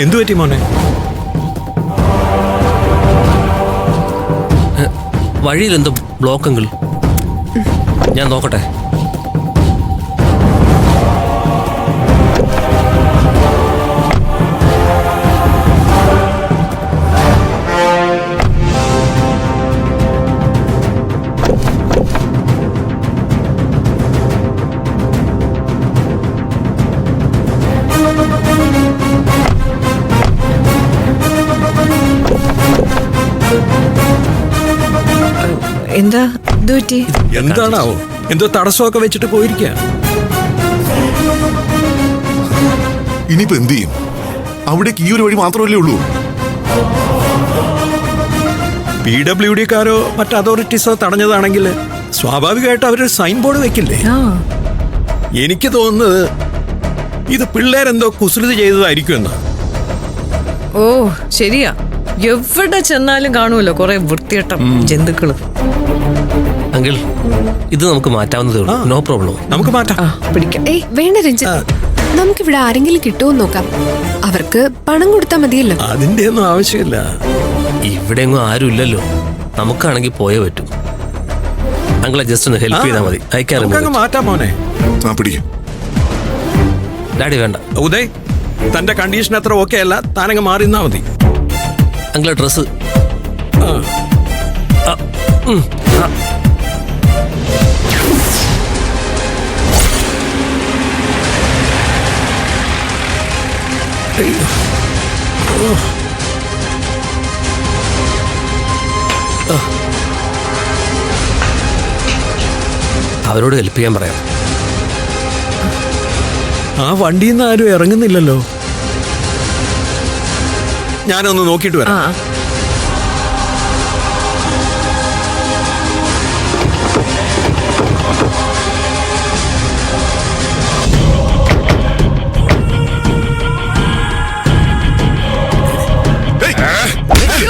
എന്തു പറ്റി മോനെ? വഴിയിൽ എന്തോ ബ്ലോക്കെങ്കിൽ ഞാൻ നോക്കട്ടെ. എന്താ ഇതുപറ്റി? എന്താണാവോ? എന്തോ തടസ്സമൊക്കെ വെച്ചിട്ട് പോയിരിക്കുക. ഇനിയിപ്പോ എന്ത് ചെയ്യും? അവിടേക്ക് ഈ ഒരു വഴി മാത്രമല്ലേ ഉള്ളൂ. PWD-കാരോ മറ്റ് അതോറിറ്റീസോ തടഞ്ഞതാണെങ്കിൽ സ്വാഭാവികമായിട്ട് അവരൊരു സൈൻ ബോർഡ് വെക്കില്ലേ? എനിക്ക് തോന്നുന്നത് ഇത് പിള്ളേരെന്തോ കുസൃതി ചെയ്തതായിരിക്കും എന്നാ. ഓ ശരിയാ, എവിടെ ചെന്നാലും കാണുമല്ലോ കുറെ വൃത്തികെട്ട ജന്തുക്കള്. അങ്കിൾ, ഇത് നമുക്ക് മാറ്റാവുന്നതേ ഉള്ളൂ. No problem. നമുക്ക് മാറ്റാം. പിടിക്കാം. ഏയ് വേണ്ട രഞ്ജിത്ത്, നമുക്കിവിടെ ആരെങ്കിലും കിട്ടുമോ നോക്കാം. അവർക്ക് പണം കൊടുത്താൽ മതിയല്ലോ. അതിന്റെ ഒന്നും ആവശ്യമില്ല. ഇവിടെ എങ്ങും ആരും ഇല്ലല്ലോ, നമുക്കാണെങ്കിൽ പോയേ പറ്റും. അങ്കിളെ ജസ്റ്റ് ഒന്ന് ഹെൽപ്പ് ചെയ്താൽ മതി. നമുക്കങ്ങ് മാറ്റാം മോനെ. പിടിക്കും. ഡാഡി വേണ്ട. ഉദയ്, തന്റെ കണ്ടീഷൻ അത്ര ഓക്കെ അല്ല, താനങ്ങ് മാറി നിന്നാ മതി. അങ്കിളെ ഡ്രസ് അവരോട് ഹെൽപ്പ് ചെയ്യാൻ പറയാം. ആ വണ്ടിയിൽ നിന്ന് ആരും ഇറങ്ങുന്നില്ലല്ലോ. ഞാനൊന്ന് നോക്കിയിട്ട് വരാം.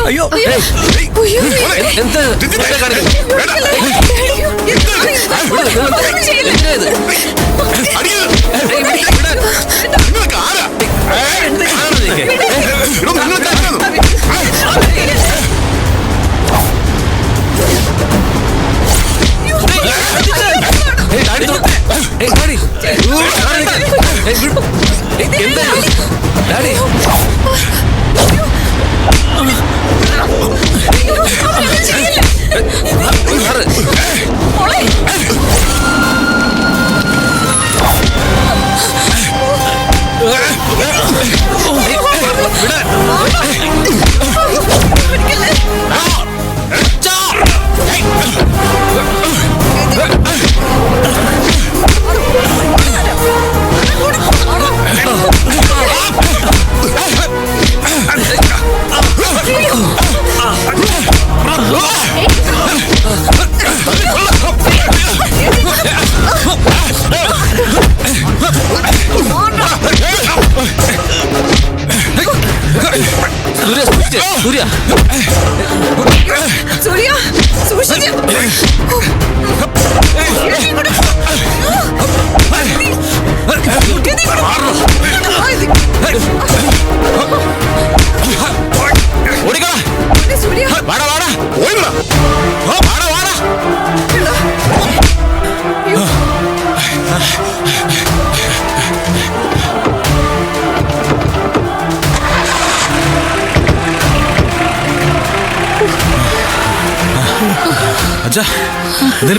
അയ്യോ, എന്ത് സൂര്യ, സൂര്യ സൂക്ഷിച്ച്.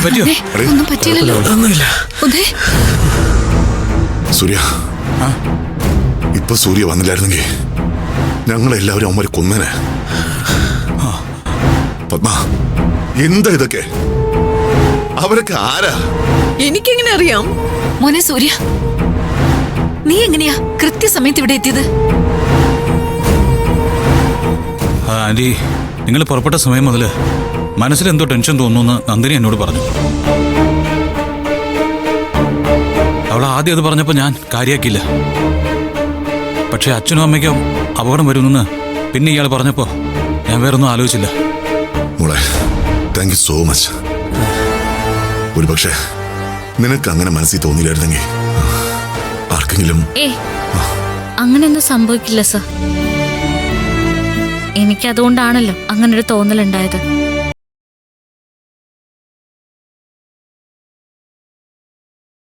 പറ്റിയോ? ഒന്നും പറ്റിയില്ലല്ലോ. സൂര്യ, ഇപ്പൊ സൂര്യ വന്നില്ലായിരുന്നെങ്കിൽ ഞങ്ങളെല്ലാവരും അവന്മാരെ കൊന്നേനെ. പത്മ, എന്താ ഇതൊക്കെ? അവരൊക്കെ ആരാ? എനിക്കെങ്ങനെ അറിയാം? മോനെ സൂര്യ, നീ എങ്ങനെയാ കൃത്യസമയത്ത് ഇവിടെ എത്തിയത്? ആന്റി, നിങ്ങൾ പുറപ്പെട്ട സമയം മുതൽ മനസ്സിലെന്തോ ടെൻഷൻ തോന്നുന്നു നന്ദിനി എന്നോട് പറഞ്ഞു. അവൾ ആദ്യം അത് പറഞ്ഞപ്പോൾ ഞാൻ കാര്യമാക്കിയില്ല. പക്ഷെ അച്ഛനും അമ്മയ്ക്കും അപകടം വരുമെന്ന് പിന്നെ ഇയാൾ പറഞ്ഞപ്പോൾ ഞാൻ വേറൊന്നും ആലോചിച്ചില്ല. മോളെ, താങ്ക് യു സോ മച്ച്. ഒരു പക്ഷേ നിനക്ക് അങ്ങനെ മനസ്സിൽ തോന്നിയില്ലായിരുന്നെങ്കിൽ ആർക്കെങ്കിലും അങ്ങനെയൊന്നും സംഭവിക്കില്ല സർ. എനിക്കതുകൊണ്ടാണല്ലോ അങ്ങനൊരു തോന്നലുണ്ടായത്.